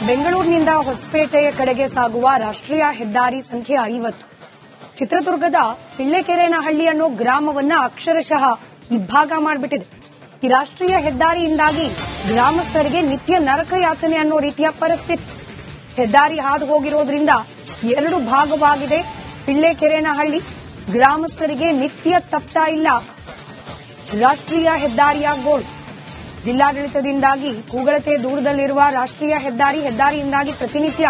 ಬೆಂಗಳೂರಿನಿಂದ ಹೊಸಪೇಟೆಯ ಕಡೆಗೆ ಸಾಗುವ ರಾಷ್ಟ್ರೀಯ ಹೆದ್ದಾರಿ ಸಂಖ್ಯೆ 50 ಚಿತ್ರದುರ್ಗದ ಪಿಳ್ಳೆಕೆರೆನಹಳ್ಳಿ ಅನ್ನೋ ಗ್ರಾಮವನ್ನ ಅಕ್ಷರಶಃ ಇಬ್ಬಾಗ ಮಾಡಿಬಿಟ್ಟಿದೆ. ಈ ರಾಷ್ಟ್ರೀಯ ಹೆದ್ದಾರಿಯಿಂದಾಗಿ ಗ್ರಾಮಸ್ಥರಿಗೆ ನಿತ್ಯ ನರಕ ಯಾತನೆ ಅನ್ನೋ ರೀತಿಯ ಪರಿಸ್ಥಿತಿ. ಹೆದ್ದಾರಿ ಹಾದು ಹೋಗಿರೋದ್ರಿಂದ 2 ಭಾಗವಾಗಿದೆ. ಪಿಳ್ಳೆಕೆರೆನಹಳ್ಳಿ ಗ್ರಾಮಸ್ಥರಿಗೆ ನಿತ್ಯ ತಪ್ತಾ ಇಲ್ಲ ರಾಷ್ಟ್ರೀಯ ಹೆದ್ದಾರಿಯ ಗೋಳು. ಜಿಲ್ಲಾಡಳಿತದಿಂದಾಗಿ ಕೂಗಳತೆ ದೂರದಲ್ಲಿರುವ ರಾಷ್ಟ್ರೀಯ ಹೆದ್ದಾರಿಯಿಂದಾಗಿ ಪ್ರತಿನಿತ್ಯ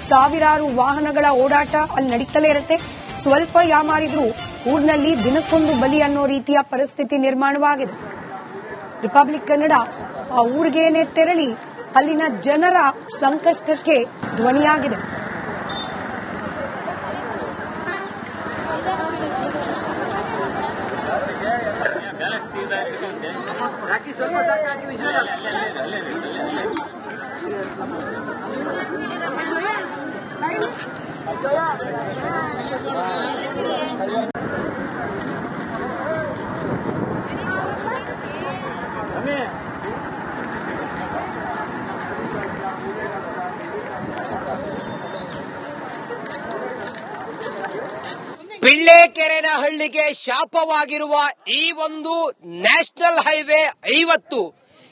ಸಾವಿರಾರು ವಾಹನಗಳ ಓಡಾಟ ಅಲ್ಲಿ ನಡೀತಲೇ ಇರುತ್ತೆ. ಸ್ವಲ್ಪ ಯಾಮಾರಿದ್ರೂ ಊರಿನಲ್ಲಿ ದಿನಕ್ಕೊಂದು ಬಲಿ ಅನ್ನೋ ರೀತಿಯ ಪರಿಸ್ಥಿತಿ ನಿರ್ಮಾಣವಾಗಿದೆ. ರಿಪಬ್ಲಿಕ್ ಕನ್ನಡ ಆ ಊರಿಗೇನೆ ತೆರಳಿ ಅಲ್ಲಿನ ಜನರ ಸಂಕಷ್ಟಕ್ಕೆ ಧ್ವನಿಯಾಗಿದೆ. ಪಿಳ್ಳೆಕೆರೆನಹಳ್ಳಿಗೆ ಶಾಪವಾಗಿರುವ ಈ ಒಂದು ನ್ಯಾಷನಲ್ ಹೈವೇ 50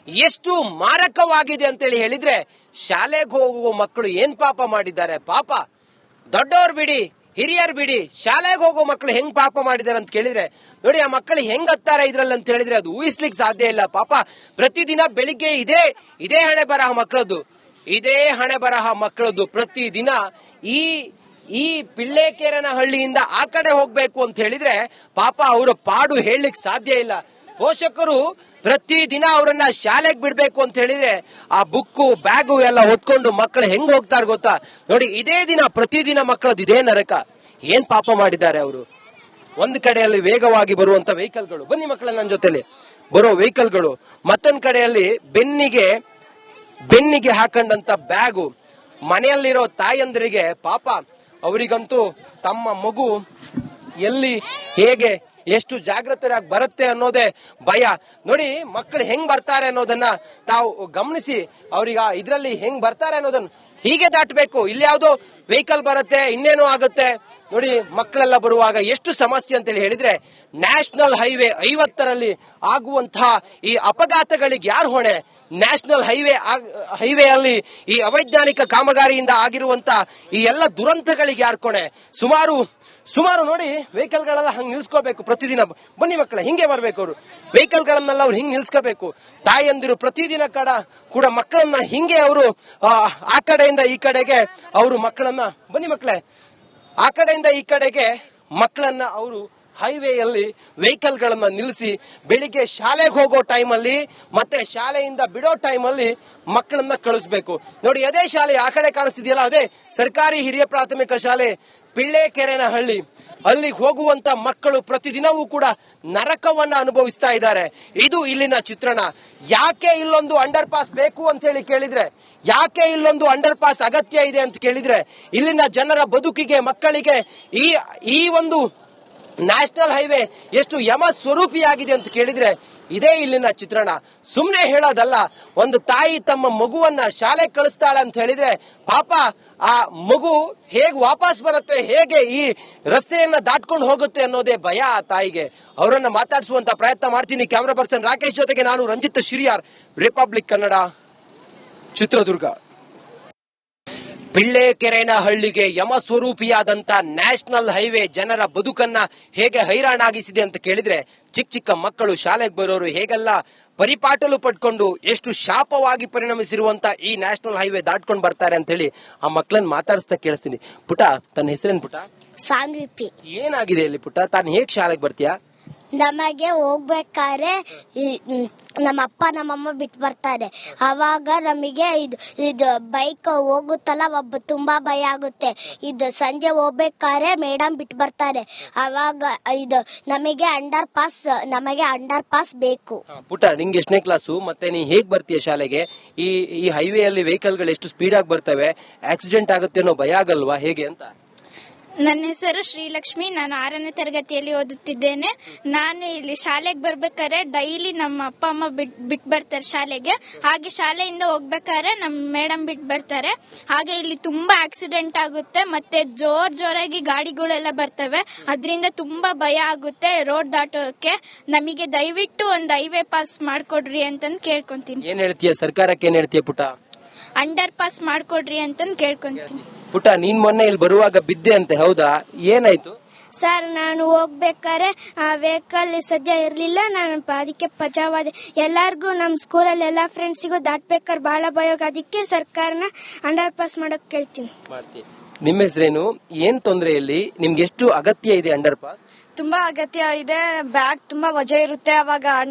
ಎಷ್ಟು ಮಾರಕವಾಗಿದೆ ಅಂತೇಳಿ ಹೇಳಿದ್ರೆ, ಶಾಲೆಗೆ ಹೋಗುವ ಮಕ್ಕಳು ಏನ್ ಪಾಪ ಮಾಡಿದ್ದಾರೆ. ಪಾಪ ದೊಡ್ಡವ್ರು ಬಿಡಿ, ಹಿರಿಯರು ಬಿಡಿ, ಶಾಲೆಗೆ ಹೋಗೋ ಮಕ್ಕಳು ಹೆಂಗ್ ಪಾಪ ಮಾಡಿದ್ದಾರೆ ಅಂತ ಕೇಳಿದ್ರೆ ನೋಡಿ, ಆ ಮಕ್ಕಳು ಹೆಂಗ್ ಹತ್ತಾರೆ ಇದ್ರಲ್ಲಿ ಅಂತ ಹೇಳಿದ್ರೆ ಅದು ಊಹಿಸ್ಲಿಕ್ಕೆ ಸಾಧ್ಯ ಇಲ್ಲ. ಪಾಪ ಪ್ರತಿದಿನ ಬೆಳಿಗ್ಗೆ ಇದೇ ಹಣೆ ಬರಹ ಮಕ್ಕಳದ್ದು ಪ್ರತಿದಿನ ಈ ಪಿಳ್ಳೆಕೆರೆನಹಳ್ಳಿಯಿಂದ ಆ ಕಡೆ ಹೋಗ್ಬೇಕು ಅಂತ ಹೇಳಿದ್ರೆ ಪಾಪ ಅವರ ಪಾಡು ಹೇಳಲಿಕ್ಕೆ ಸಾಧ್ಯ ಇಲ್ಲ. ಪೋಷಕರು ಪ್ರತಿದಿನ ಅವರನ್ನ ಶಾಲೆಗೆ ಬಿಡ್ಬೇಕು ಅಂತ ಹೇಳಿದ್ರೆ ಆ ಬುಕ್ಕು ಬ್ಯಾಗು ಎಲ್ಲ ಹೊತ್ಕೊಂಡು ಮಕ್ಕಳು ಹೆಂಗ್ ಹೋಗ್ತಾರೆ ಗೊತ್ತಾ. ನೋಡಿ, ಇದೇ ದಿನ ಪ್ರತಿದಿನ ಮಕ್ಕಳದ್ದು ಇದೇ ನರಕ. ಏನ್ ಪಾಪ ಮಾಡಿದ್ದಾರೆ ಅವರು. ಒಂದ್ ಕಡೆಯಲ್ಲಿ ವೇಗವಾಗಿ ಬರುವಂತ ವೆಹಿಕಲ್ಗಳು, ಬನ್ನಿ ಮಕ್ಕಳ ನನ್ನ ಜೊತೆಲಿ ಬರೋ ವೆಹಿಕಲ್ಗಳು, ಮತ್ತೊಂದ್ ಕಡೆಯಲ್ಲಿ ಬೆನ್ನಿಗೆ ಹಾಕೊಂಡಂತ ಬ್ಯಾಗು. ಮನೆಯಲ್ಲಿರೋ ತಾಯಂದರಿಗೆ ಪಾಪ, ಅವರಿಗಂತೂ ತಮ್ಮ ಮಗು ಎಲ್ಲಿ ಹೇಗೆ ಎಷ್ಟು ಜಾಗೃತರಾಗಿ ಬರುತ್ತೆ ಅನ್ನೋದೇ ಭಯ. ನೋಡಿ, ಮಕ್ಕಳು ಹೆಂಗ್ ಬರ್ತಾರೆ ಅನ್ನೋದನ್ನ ತಾವು ಗಮನಿಸಿ. ಅವ್ರಿಗೆ ಇದ್ರಲ್ಲಿ ಹೆಂಗ್ ಬರ್ತಾರೆ ಅನ್ನೋದನ್ನ ಹೀಗೆ ದಾಟಬೇಕು. ಇಲ್ಲಿ ಯಾವ್ದೋ ವೆಹಿಕಲ್ ಬರುತ್ತೆ, ಇನ್ನೇನೋ ಆಗುತ್ತೆ. ನೋಡಿ, ಮಕ್ಕಳೆಲ್ಲ ಬರುವಾಗ ಎಷ್ಟು ಸಮಸ್ಯೆ ಅಂತೇಳಿ ಹೇಳಿದ್ರೆ, ನ್ಯಾಷನಲ್ ಹೈವೇ 50ರಲ್ಲಿ ಆಗುವಂತಹ ಈ ಅಪಘಾತಗಳಿಗೆ ಯಾರು ಹೊಣೆ? ನ್ಯಾಷನಲ್ ಹೈವೇ ಅಲ್ಲಿ ಈ ಅವೈಜ್ಞಾನಿಕ ಕಾಮಗಾರಿಯಿಂದ ಆಗಿರುವಂತ ಈ ಎಲ್ಲ ದುರಂತಗಳಿಗೆ ಯಾರು ಹೊಣೆ? ಸುಮಾರು ನೋಡಿ, ವೆಹಿಕಲ್ ಗಳೆಲ್ಲ ಹಂಗ್ ನಿಲ್ಸ್ಕೋಬೇಕು ಪ್ರತಿದಿನ. ಬನ್ನಿ ಮಕ್ಕಳ, ಹಿಂಗೆ ಬರ್ಬೇಕು ಅವರು. ವೆಹಿಕಲ್ ಗಳನ್ನೆಲ್ಲ ಅವ್ರು ಹಿಂಗ್ ನಿಲ್ಸ್ಕೋಬೇಕು. ತಾಯಂದಿರು ಪ್ರತಿದಿನ ಕೂಡ ಮಕ್ಕಳನ್ನ ಹಿಂಗೆ ಅವರು ಆ ಕಡೆಯಿಂದ ಈ ಕಡೆಗೆ ಅವರು ಮಕ್ಕಳನ್ನ, ಬನ್ನಿ ಮಕ್ಕಳೇ, ಆ ಕಡೆಯಿಂದ ಈ ಕಡೆಗೆ ಮಕ್ಕಳನ್ನ ಅವರು ಹೈವೇಯಲ್ಲಿ ವೆಹಿಕಲ್ ಗಳನ್ನ ನಿಲ್ಲಿಸಿ ಬೆಳಿಗ್ಗೆ ಶಾಲೆಗೆ ಹೋಗೋ ಟೈಮಲ್ಲಿ ಮತ್ತೆ ಶಾಲೆಯಿಂದ ಬಿಡೋ ಟೈಮಲ್ಲಿ ಮಕ್ಕಳನ್ನ ಕಳಿಸ್ಬೇಕು. ನೋಡಿ, ಅದೇ ಶಾಲೆ ಆ ಕಡೆ ಕಾಣಿಸ್ತಿದೆಯಲ್ಲ, ಅದೇ ಸರ್ಕಾರಿ ಹಿರಿಯ ಪ್ರಾಥಮಿಕ ಶಾಲೆ ಪಿಳ್ಳೆಕೆರೆನಹಳ್ಳಿ. ಅಲ್ಲಿಗೆ ಹೋಗುವಂತ ಮಕ್ಕಳು ಪ್ರತಿದಿನವೂ ಕೂಡ ನರಕವನ್ನ ಅನುಭವಿಸ್ತಾ ಇದ್ದಾರೆ. ಇದು ಇಲ್ಲಿನ ಚಿತ್ರಣ. ಯಾಕೆ ಇಲ್ಲೊಂದು ಅಂಡರ್ ಪಾಸ್ ಬೇಕು ಅಂತ ಹೇಳಿ ಕೇಳಿದ್ರೆ, ಯಾಕೆ ಇಲ್ಲೊಂದು ಅಂಡರ್ ಪಾಸ್ ಅಗತ್ಯ ಇದೆ ಅಂತ ಕೇಳಿದ್ರೆ, ಇಲ್ಲಿನ ಜನರ ಬದುಕಿಗೆ, ಮಕ್ಕಳಿಗೆ ಈ ಒಂದು ನ್ಯಾಷನಲ್ ಹೈವೇ ಎಷ್ಟು ಯಮ ಸ್ವರೂಪಿಯಾಗಿದೆ ಅಂತ ಕೇಳಿದ್ರೆ ಇದೇ ಇಲ್ಲಿನ ಚಿತ್ರಣ. ಸುಮ್ನೆ ಹೇಳೋದಲ್ಲ. ಒಂದು ತಾಯಿ ತಮ್ಮ ಮಗುವನ್ನ ಶಾಲೆಗೆ ಕಳಿಸ್ತಾಳೆ ಅಂತ ಹೇಳಿದ್ರೆ ಪಾಪ ಆ ಮಗು ಹೇಗ್ ವಾಪಸ್ ಬರುತ್ತೆ, ಹೇಗೆ ಈ ರಸ್ತೆಯನ್ನ ದಾಟ್ಕೊಂಡು ಹೋಗುತ್ತೆ ಅನ್ನೋದೇ ಭಯ ಆ ತಾಯಿಗೆ. ಅವರನ್ನ ಮಾತಾಡಿಸುವಂತ ಪ್ರಯತ್ನ ಮಾಡ್ತೀನಿ. ಕ್ಯಾಮರಾ ಪರ್ಸನ್ ರಾಕೇಶ್ ಜೊತೆಗೆ ನಾನು ರಂಜಿತ್ ಶಿರಿಯಾರ್, ರಿಪಬ್ಲಿಕ್ ಕನ್ನಡ, ಚಿತ್ರದುರ್ಗ. ಪಿಳ್ಳೆಕೆರೆನಹಳ್ಳಿಗೆ ಯಮ ಸ್ವರೂಪಿಯಾದಂತ ನ್ಯಾಷನಲ್ ಹೈವೇ ಜನರ ಬದುಕನ್ನ ಹೇಗೆ ಹೈರಾಣಾಗಿಸಿದೆ ಅಂತ ಕೇಳಿದ್ರೆ, ಚಿಕ್ಕ ಮಕ್ಕಳು ಶಾಲೆಗೆ ಬರೋರು ಹೇಗೆಲ್ಲ ಪರಿಪಾಟಲು ಪಡ್ಕೊಂಡು ಎಷ್ಟು ಶಾಪವಾಗಿ ಪರಿಣಮಿಸಿರುವಂತ ಈ ನ್ಯಾಷನಲ್ ಹೈವೇ ದಾಟ್ಕೊಂಡು ಬರ್ತಾರೆ ಅಂತ ಹೇಳಿ ಆ ಮಕ್ಕಳನ್ನ ಮಾತಾಡಿಸ್ತಾ ಕೇಳಿಸ್ತೀನಿ. ಪುಟ, ತನ್ನ ಹೆಸರೇನು ಪುಟ? ಸಾನ್ವಿಪಿ. ಏನಾಗಿದೆ ಇಲ್ಲಿ ಪುಟ? ತಾನು ಹೇಗ್ ಶಾಲೆಗೆ ಬರ್ತೀಯಾ? ನಮಗೆ ಹೋಗ್ಬೇಕಾದ್ರೆ ನಮ್ಮಪ್ಪ ನಮ್ಮಮ್ಮ ಬಿಟ್ಟು ಬರ್ತಾರೆ. ಅವಾಗ ನಮಗೆ ಇದು ಬೈಕ್ ಹೋಗುತ್ತಲ್ಲ, ತುಂಬಾ ಭಯ ಆಗುತ್ತೆ. ಇದು ಸಂಜೆ ಹೋಗ್ಬೇಕಾದ್ರೆ ಮೇಡಮ್ ಬಿಟ್ಟು ಬರ್ತಾರೆ. ಅವಾಗ ಇದು ನಮಗೆ ಅಂಡರ್ ಪಾಸ್ ಬೇಕು. ಪುಟ, ನಿಂಗೆ ಎಷ್ಟನೇ ಕ್ಲಾಸು? ಮತ್ತೆ ನೀ ಹೇಗ್ ಬರ್ತೀಯ ಶಾಲೆಗೆ? ಈ ಹೈವೇ ಅಲ್ಲಿ ವೆಹಿಕಲ್ ಗಳು ಎಷ್ಟು ಸ್ಪೀಡ್ ಆಗಿ ಬರ್ತವೆ, ಆಕ್ಸಿಡೆಂಟ್ ಆಗುತ್ತೆ ಅನ್ನೋ ಭಯ ಆಗಲ್ವಾ? ಹೇಗೆ ಅಂತ ನನ್ನ ಹೆಸರು ಶ್ರೀಲಕ್ಷ್ಮಿ. ನಾನು 6ನೇ ತರಗತಿಯಲ್ಲಿ ಓದುತ್ತಿದ್ದೇನೆ. ನಾನು ಇಲ್ಲಿ ಶಾಲೆಗೆ ಬರ್ಬೇಕಾದ್ರೆ ಡೈಲಿ ನಮ್ಮ ಅಪ್ಪ ಅಮ್ಮ ಬಿಟ್ಟು ಬರ್ತಾರೆ ಶಾಲೆಗೆ. ಹಾಗೆ ಶಾಲೆಯಿಂದ ಹೋಗ್ಬೇಕಾದ್ರೆ ನಮ್ಮ ಮೇಡಮ್ ಬಿಟ್ಟು ಬರ್ತಾರೆ. ಹಾಗೆ ಇಲ್ಲಿ ತುಂಬಾ ಆಕ್ಸಿಡೆಂಟ್ ಆಗುತ್ತೆ, ಮತ್ತೆ ಜೋರಾಗಿ ಗಾಡಿಗಳೆಲ್ಲ ಬರ್ತವೆ. ಅದರಿಂದ ತುಂಬಾ ಭಯ ಆಗುತ್ತೆ ರೋಡ್ ದಾಟೋಕೆ. ನಮಗೆ ದಯವಿಟ್ಟು ಒಂದು ಹೈವೇ ಪಾಸ್ ಮಾಡ್ಕೊಡ್ರಿ ಅಂತಂದು ಕೇಳ್ಕೊಂತೀನಿ. ಏನ್ ಹೇಳ್ತೀಯ ಸರ್ಕಾರಕ್ಕೆ, ಏನ್ ಹೇಳ್ತೀಯ ಪುಟ? ಅಂಡರ್ ಪಾಸ್ ಮಾಡ್ಕೊಡ್ರಿ ಅಂತಂದು ಕೇಳ್ಕೊಂತೀನಿ. ಪುಟ, ನೀನ್ ಮೊನ್ನೆ ಇಲ್ಲಿ ಬರುವಾಗ ಬಿದ್ದೆ ಅಂತೆ, ಹೌದಾ? ಏನಾಯ್ತು? ಸರ್, ನಾನು ಹೋಗ್ಬೇಕಾದ್ರೆ ವೆಹಿಕಲ್ ಸದ್ಯ ಇರ್ಲಿಲ್ಲ. ನಾನು ಅದಕ್ಕೆ ಪಜಾವಾದೆ. ಎಲ್ಲಾರ್ಗು ನಮ್ಮ ಸ್ಕೂಲಲ್ಲಿ ಎಲ್ಲಾ ಫ್ರೆಂಡ್ಸಿಗೂ ದಾಟ್ಬೇಕಾದ್ರೆ ಬಹಳ ಭಯ. ಅದಕ್ಕೆ ಸರ್ಕಾರನ ಅಂಡರ್ ಪಾಸ್ ಮಾಡಕ್ ಕೇಳ್ತೀನಿ. ನಿಮ್ಮ ಹೆಸರೇನು? ಏನ್ ತೊಂದ್ರೆ ಇಲ್ಲಿ? ನಿಮ್ಗೆ ಎಷ್ಟು ಅಗತ್ಯ ಇದೆ ಅಂಡರ್ ಪಾಸ್? ತುಂಬಾ ಅಗತ್ಯ ಇದೆ. ಬ್ಯಾಗ್ ತುಂಬಾ ವಜೆ ಇರುತ್ತೆ. ಅವಾಗ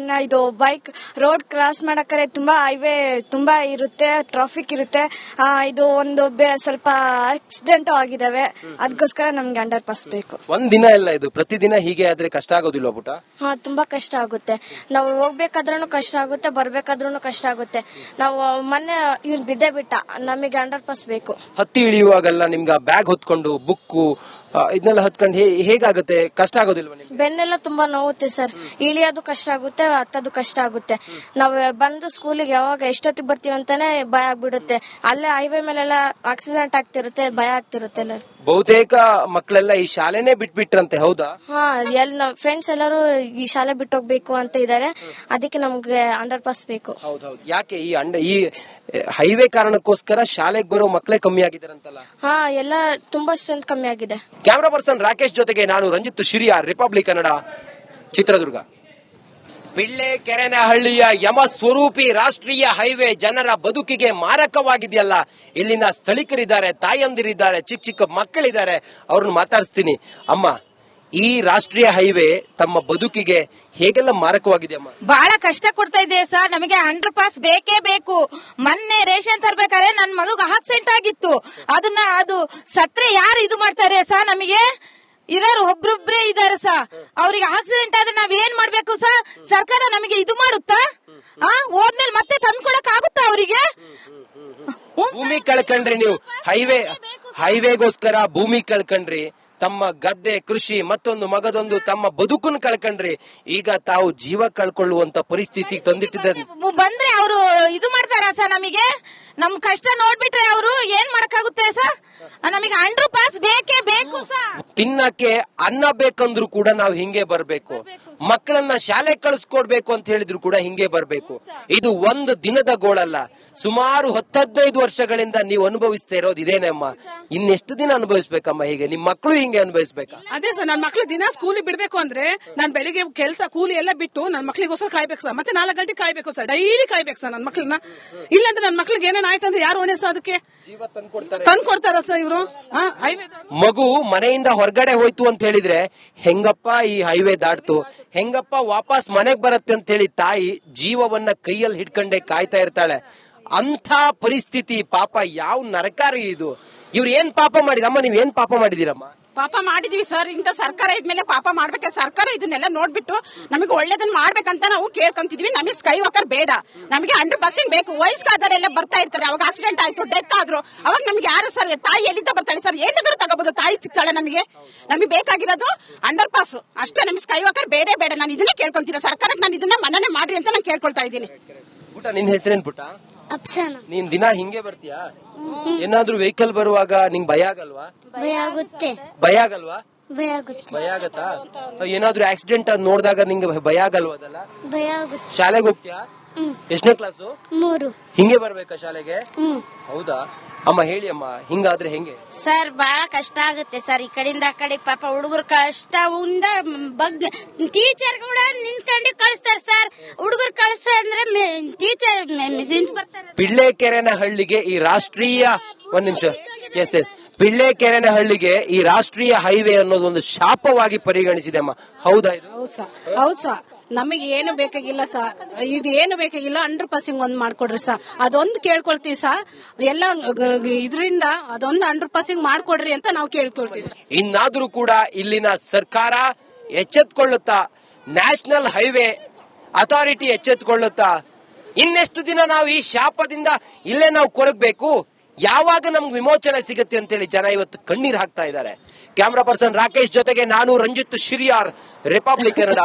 ಇದು ಬೈಕ್ ರೋಡ್ ಕ್ರಾಸ್ ಮಾಡಕ್ರೆ ತುಂಬಾ ಹೈವೇ ತುಂಬಾ ಇರುತ್ತೆ, ಟ್ರಾಫಿಕ್ ಇರುತ್ತೆ. ಇದು ಒಂದು ಸ್ವಲ್ಪ ಆಕ್ಸಿಡೆಂಟ್ ಆಗಿದಾವೆ. ಅದಕ್ಕೋಸ್ಕರ ನಮ್ಗೆ ಅಂಡರ್ ಪಾಸ್ ಬೇಕು. ಒಂದ್ ದಿನ ಎಲ್ಲ ಇದು ಪ್ರತಿದಿನ ಹೀಗೆ ಆದ್ರೆ ಕಷ್ಟ ಆಗೋದಿಲ್ವಾ ಪುಟ? ತುಂಬಾ ಕಷ್ಟ ಆಗುತ್ತೆ. ನಾವು ಹೋಗ್ಬೇಕಾದ್ರೂ ಕಷ್ಟ ಆಗುತ್ತೆ, ಬರ್ಬೇಕಾದ್ರೂ ಕಷ್ಟ ಆಗುತ್ತೆ. ನಾವು ಮೊನ್ನೆ ಇವ್ನು ಬಿದ್ದೇ ಬಿಟ್ಟ. ನಮಗೆ ಅಂಡರ್ ಪಾಸ್ ಬೇಕು. ಹತ್ತಿ ಇಳಿಯುವಾಗೆಲ್ಲ ನಿಮ್ಗೆ ಬ್ಯಾಗ್ ಹೊತ್ಕೊಂಡು ಬುಕ್ಕು ಇದನ್ನೆಲ್ಲ ಹತ್ಕೊಂಡು ಹೇಗಾಗುತ್ತೆ? ಕಷ್ಟ ಆಗೋದಿಲ್ವಾ ನಿಮ್ಗೆ? ಬೆನ್ನೆಲ್ಲ ತುಂಬಾ ನೋವುತ್ತೆ ಸರ್. ಇಳಿಯೋದು ಕಷ್ಟ ಆಗುತ್ತೆ, ಹತ್ತೋದು ಕಷ್ಟ ಆಗುತ್ತೆ. ನಾವು ಬಂದು ಸ್ಕೂಲಿಗೆ ಯಾವಾಗ ಎಷ್ಟೊತ್ತಿಗೆ ಬರ್ತೀವಿ ಅಂತಾನೆ ಭಯ ಆಗ್ಬಿಡುತ್ತೆ. ಅಲ್ಲೇ ಹೈವೇ ಮೇಲೆಲ್ಲ ಆಕ್ಸಿಡೆಂಟ್ ಆಗ್ತಿರುತ್ತೆ, ಭಯ ಆಗ್ತಿರುತ್ತೆ. ಬಹುತೇಕ ಮಕ್ಕಳೆಲ್ಲ ಈ ಶಾಲೆನೇ ಬಿಟ್ಬಿಟ್ರಂತೆ, ಹೌದಾ? ನಮ್ ಫ್ರೆಂಡ್ಸ್ ಎಲ್ಲರೂ ಈ ಶಾಲೆ ಬಿಟ್ಟೋಗ್ಬೇಕು ಅಂತ ಇದಾರೆ. ಅದಕ್ಕೆ ನಮ್ಗೆ ಅಂಡರ್ ಪಾಸ್ ಬೇಕು. ಹೌದೌದು. ಯಾಕೆ ಈ ಹೈವೇ ಕಾರಣಕ್ಕೋಸ್ಕರ ಶಾಲೆಗೆ ಬರೋ ಮಕ್ಕಳೇ ಕಮ್ಮಿ ಆಗಿದಾರಂತಲ್ಲ? ಎಲ್ಲ ತುಂಬಾ ಸ್ಟ್ರೆಂತ್ ಕಮ್ಮಿ ಆಗಿದೆ. ಕ್ಯಾಮರಾ ಪರ್ಸನ್ ರಾಕೇಶ್ ಜೊತೆಗೆ ನಾನು ರಂಜಿತ್ ಶಿರಿಯಾರ್, ರಿಪಬ್ಲಿಕ್ ಕನ್ನಡ, ಚಿತ್ರದುರ್ಗ. ಪಿಳ್ಳೆಕೆರೆನಹಳ್ಳಿಯ ಯಮ ಸ್ವರೂಪಿ ರಾಷ್ಟ್ರೀಯ ಹೈವೇ ಜನರ ಬದುಕಿಗೆ ಮಾರಕವಾಗಿದೆಯಲ್ಲ. ಇಲ್ಲಿನ ಸ್ಥಳೀಕರಿದ್ದಾರೆ, ತಾಯಂದಿರಿದ್ದಾರೆ, ಚಿಕ್ಕ ಚಿಕ್ಕ ಮಕ್ಕಳಿದ್ದಾರೆ. ಅವ್ರನ್ನ ಮಾತಾಡಿಸ್ತೀನಿ. ಅಮ್ಮ, ಈ ರಾಷ್ಟ್ರೀಯ ಹೈವೇ ತಮ್ಮ ಬದುಕಿಗೆ ಹೇಗೆಲ್ಲ ಮಾರಕವಾಗಿದೆ ಅಮ್ಮ? ಬಹಳ ಕಷ್ಟ ಕೊಡ್ತಾ ಇದೆ ಸರ್. ನಮಗೆ ಅಂಡರ್ ಪಾಸ್ ಬೇಕೇ ಬೇಕು. ಮೊನ್ನೆ ರೇಷನ್ ತರ್ಬೇಕಾದ್ರೆ ನನ್ ಮಗು ಆಕ್ಸಿಡೆಂಟ್ ಆಗಿತ್ತು. ಅದು ಸತ್ರೆ ಯಾರು ಇದು ಮಾಡ್ತಾರೆ ಸರ್? ನಮಗೆ ಇರೋರು ಒಬ್ರೊಬ್ರೇ ಇದಾರೆ ಸರ್. ಅವ್ರಿಗೆ ಆಕ್ಸಿಡೆಂಟ್ ಆದ್ರೆ ನಾವ್ ಏನ್ ಮಾಡ್ಬೇಕು ಸರ್? ಸರ್ಕಾರ ನಮಗೆ ಇದು ಮಾಡುತ್ತಾ? ಹೋದ್ಮೇಲೆ ಮತ್ತೆ ತಂದ್ಕೊಡಕ್ ಆಗುತ್ತಾ ಅವರಿಗೆ? ಭೂಮಿ ಕಳ್ಕೊಂಡ್ರಿ ನೀವು. ಹೈವೇಗೋಸ್ಕರ ಭೂಮಿ ಕಳ್ಕೊಂಡ್ರಿ, ತಮ್ಮ ಗದ್ದೆ, ಕೃಷಿ, ಮತ್ತೊಂದು ಮಗದೊಂದು ತಮ್ಮ ಬದುಕನ್ನು ಕಳ್ಕೊಂಡ್ರಿ. ಈಗ ತಾವು ಜೀವ ಕಳ್ಕೊಳ್ಳುವಂತ ಪರಿಸ್ಥಿತಿ ತಂದಿಟ್ಟಿದ್ದಾರೆ. ಬಂದ್ರೆ ಅವರು ಇದು ಮಾಡ್ತಾರ ಸರ್? ನಮಗೆ ನಮ್ ಕಷ್ಟ ನೋಡ್ಬಿಟ್ರೆ ಅವರು ಏನ್ ಮಾಡಕ್ಕಾಗುತ್ತೆ ಸರ್? ನಮಗೆ ಅಂಡರ್ ಪಾಸ್ ಬೇಕೇ ಬೇಕು ಸರ್. ತಿನ್ನಕ್ಕೆ ಅನ್ನ ಬೇಕಂದ್ರು ಕೂಡ ನಾವು ಹಿಂಗೆ ಬರ್ಬೇಕು. ಮಕ್ಕಳನ್ನ ಶಾಲೆ ಕಳಿಸ್ಕೊಡ್ಬೇಕು ಅಂತ ಹೇಳಿದ್ರು ಕೂಡ ಹಿಂಗೆ ಬರ್ಬೇಕು. ಇದು ಒಂದು ದಿನದ ಗೋಳಲ್ಲ. ಸುಮಾರು 10-15 ವರ್ಷಗಳಿಂದ ನೀವು ಅನುಭವಿಸ್ತಾ ಇರೋದು ಇದೇನಮ್ಮ. ಇನ್ನೆಷ್ಟು ದಿನ ಅನುಭವಿಸ್ಬೇಕಮ್ಮ ಹೀಗೆ? ನಿಮ್ ಮಕ್ಕಳು ಹಿಂಗೆ ಅನುಭವಿಸ್ಬೇಕಾ? ಅದೇ ಸರ್, ನನ್ ಮಕ್ಳು ದಿನ ಸ್ಕೂಲಿಗೆ ಬಿಡ್ಬೇಕು ಅಂದ್ರೆ ನಾನ್ ಬೆಳಿಗ್ಗೆ ಕೆಲಸ ಕೂಲಿ ಎಲ್ಲ ಬಿಟ್ಟು ನನ್ ಮಕ್ಳಿಗೋಸ್ಕರ ಕಾಯ್ಬೇಕು ಸರ್. ಮತ್ತೆ 4 ಗಂಟೆ ಕಾಯ್ಬೇಕು ಸರ್. ಡೈಲಿ ಕಾಯ್ಬೇಕು ಸರ್ ನನ್ ಮಕ್ಳನ್ನ. ಇಲ್ಲಾಂದ್ರೆ ನನ್ ಮಕ್ಳಿಗೆ ಏನೇನ್ ಆಯ್ತಂದ್ರೆ ಯಾರು ಹೊಣೆ ಸರ್? ಅದಕ್ಕೆ ತಂದ್ಕೊಡ್ತಾರ ಸರ್ ಇವರು. ಮಗು ಮನೆಯಿಂದ ಹೊರಗಡೆ ಹೋಯ್ತು ಅಂತ ಹೇಳಿದ್ರೆ ಹೆಂಗಪ್ಪ ಈ ಹೈವೇ ದಾಟ್ತು, ಹೆಂಗಪ್ಪ ವಾಪಸ್ ಮನೆಗ್ ಬರತ್ತೆ ಅಂತ ಹೇಳಿ ತಾಯಿ ಜೀವವನ್ನ ಕೈಯಲ್ಲಿ ಹಿಡ್ಕೊಂಡೆ ಕಾಯ್ತಾ ಇರ್ತಾಳೆ. ಅಂಥ ಪರಿಸ್ಥಿತಿ. ಪಾಪ, ಯಾವ ನರಕಾರಿ ಇದು. ಇವ್ರು ಏನ್ ಪಾಪ ಮಾಡಿದಮ್ಮ? ನೀವ್ ಏನ್ ಪಾಪ ಮಾಡಿದೀರಮ್ಮ? ಪಾಪ ಮಾಡಿದೀವಿ ಸರ್. ಇಂತ ಸರ್ಕಾರ ಇದ್ಮೇಲೆ ಪಾಪ ಮಾಡ್ಬೇಕು. ಸರ್ಕಾರ ಇದನ್ನೆಲ್ಲ ನೋಡ್ಬಿಟ್ಟು ನಮಗೆ ಒಳ್ಳೇದನ್ನ ಮಾಡ್ಬೇಕಂತ ನಾವು ಕೇಳ್ಕೊಂತಿದೀವಿ. ನಮಗೆ ಸ್ಕೈ ವಾಕರ್ ಬೇಡ, ನಮಗೆ ಅಂಡರ್ ಪಾಸಿಂಗ್ ಬೇಕು. ವಯಸ್ಸಾದವರೆಲ್ಲ ಬರ್ತಾ ಇರ್ತಾರೆ, ಅವಾಗ ಆಕ್ಸಿಡೆಂಟ್ ಆಯ್ತು, ಡೆತ್ ಆದ್ರು, ಅವಾಗ ನಮ್ಗೆ ಯಾರು ಸರ್? ತಾಯಿ ಎಲ್ಲಿಂದ ಬರ್ತಾಳೆ ಸರ್? ಏನಾದ್ರು ತಗೋಬಹುದು, ತಾಯಿ ಸಿಗ್ತಾಳೆ ನಮಗೆ. ನಮಗೆ ಬೇಕಾಗಿರೋದು ಅಂಡರ್ ಪಾಸ್ ಅಷ್ಟೇ. ನಮಗೆ ಸ್ಕೈ ವಾಕರ್ ಬೇಡ. ನಾನು ಇದನ್ನೇ ಕೇಳ್ಕೊಂತೀನಿ ಸರ್ಕಾರಕ್ಕೆ. ನಾನು ಇದನ್ನ ಮನ್ನಣೆ ಮಾಡ್ರಿ ಅಂತ ನಾನು ಕೇಳ್ಕೊಳ್ತಾ ಇದ್ದೀನಿ. ಪುಟ, ನಿನ್ ಹೆಸರೇನ್ ಪುಟ? ಅಪ್ಸನಾ. ನೀನ್ ದಿನ ಹಿಂಗೆ ಬರ್ತೀಯಾ? ಏನಾದ್ರೂ ವೆಹಿಕಲ್ ಬರುವಾಗ ನಿಂಗ್ ಭಯ ಆಗಲ್ವಾ? ಭಯ ಆಗುತ್ತೆ. ಭಯ ಆಗಲ್ವಾ? ಭಯ ಆಗುತ್ತೆ. ಭಯ ಆಗತ್ತಾ? ಏನಾದ್ರೂ ಆಕ್ಸಿಡೆಂಟ್ ಅದ್ ನೋಡಿದಾಗ ನಿಂಗೆ ಭಯ ಆಗಲ್ವಾ? ಅದಲ್ಲ ಭಯ ಆಗುತ್ತೆ. ಶಾಲೆಗೆ ಹೋಗ್ತೀಯಾ? ಎಷ್ಟನೇ ಕ್ಲಾಸು? 3. ಹಿಂಗೆ ಬರ್ಬೇಕಾ ಶಾಲೆಗೆ? ಹೌದಾ ಅಮ್ಮ? ಹೇಳಿ ಅಮ್ಮ, ಹಿಂಗಾದ್ರೆ ಹೆಂಗೆ ಸರ್? ಬಹಳ ಕಷ್ಟ ಆಗುತ್ತೆ ಸರ್. ಈ ಕಡೆಯಿಂದ ಆ ಕಡೆ ಪಾಪ ಹುಡುಗರು ಕಷ್ಟ ಟೀಚರ್ ಕೂಡ ನಿಂತ್ಕೊಂಡು ಕಳಿಸ್ತಾರೆ ಸರ್. ಹುಡುಗರು ಕಳಿಸ್ತಾರೆ ಟೀಚರ್ ಮಿಸ್ ಬರ್ತಾರೆ. ಪಿಳ್ಳೆಕೆರೆನಹಳ್ಳಿಗೆ ಈ ರಾಷ್ಟ್ರೀಯ ಒಂದ್ ನಿಮಿಷ ಪಿಳ್ಳೆಕೆರೆನಹಳ್ಳಿಗೆ ಈ ರಾಷ್ಟ್ರೀಯ ಹೈವೇ ಅನ್ನೋದು ಒಂದು ಶಾಪವಾಗಿ ಪರಿಗಣಿಸಿದೆ ಅಮ್ಮ. ಹೌದಾ? ಇದು ಹೌದು ಸರ್. ನಮಗೆ ಏನು ಬೇಕಾಗಿಲ್ಲ ಸರ್. ಇದು ಏನು ಬೇಕಾಗಿಲ್ಲ, ಅಂಡರ್ ಪಾಸಿಂಗ್ ಒಂದ್ ಮಾಡ್ಕೊಡ್ರಿ ಸರ್. ಅದೊಂದು ಕೇಳ್ಕೊಳ್ತೀವಿ ಸರ್. ಎಲ್ಲ ಇದರಿಂದ ಅದೊಂದು ಅಂಡರ್ ಪಾಸಿಂಗ್ ಮಾಡ್ಕೊಡ್ರಿ ಅಂತ ನಾವು ಕೇಳ್ಕೊಳ್ತೀವಿ. ಇನ್ನಾದ್ರೂ ಕೂಡ ಇಲ್ಲಿನ ಸರ್ಕಾರ ಎಚ್ಚೆತ್ಕೊಳ್ಳುತ್ತಾ, ನ್ಯಾಷನಲ್ ಹೈವೇ ಅಥಾರಿಟಿ ಎಚ್ಚೆತ್ಕೊಳ್ಳುತ್ತಾ, ಇನ್ನೆಷ್ಟು ದಿನ ನಾವು ಈ ಶಾಪದಿಂದ ಇಲ್ಲೇ ನಾವು ಕೊರಗಬೇಕು? ಯಾವಾಗ ನಮ್ಗೆ ವಿಮೋಚನೆ ಸಿಗುತ್ತೆ ಅಂತೇಳಿ ಜನ ಇವತ್ತು ಕಣ್ಣೀರ್ ಹಾಕ್ತಾ ಇದ್ದಾರೆ. ಕ್ಯಾಮ್ರಾ ಪರ್ಸನ್ ರಾಕೇಶ್ ಜೊತೆಗೆ ನಾನು ರಂಜಿತ್ ಶಿರಿಯಾರ್, ರಿಪಬ್ಲಿಕ್ ಕನ್ನಡ.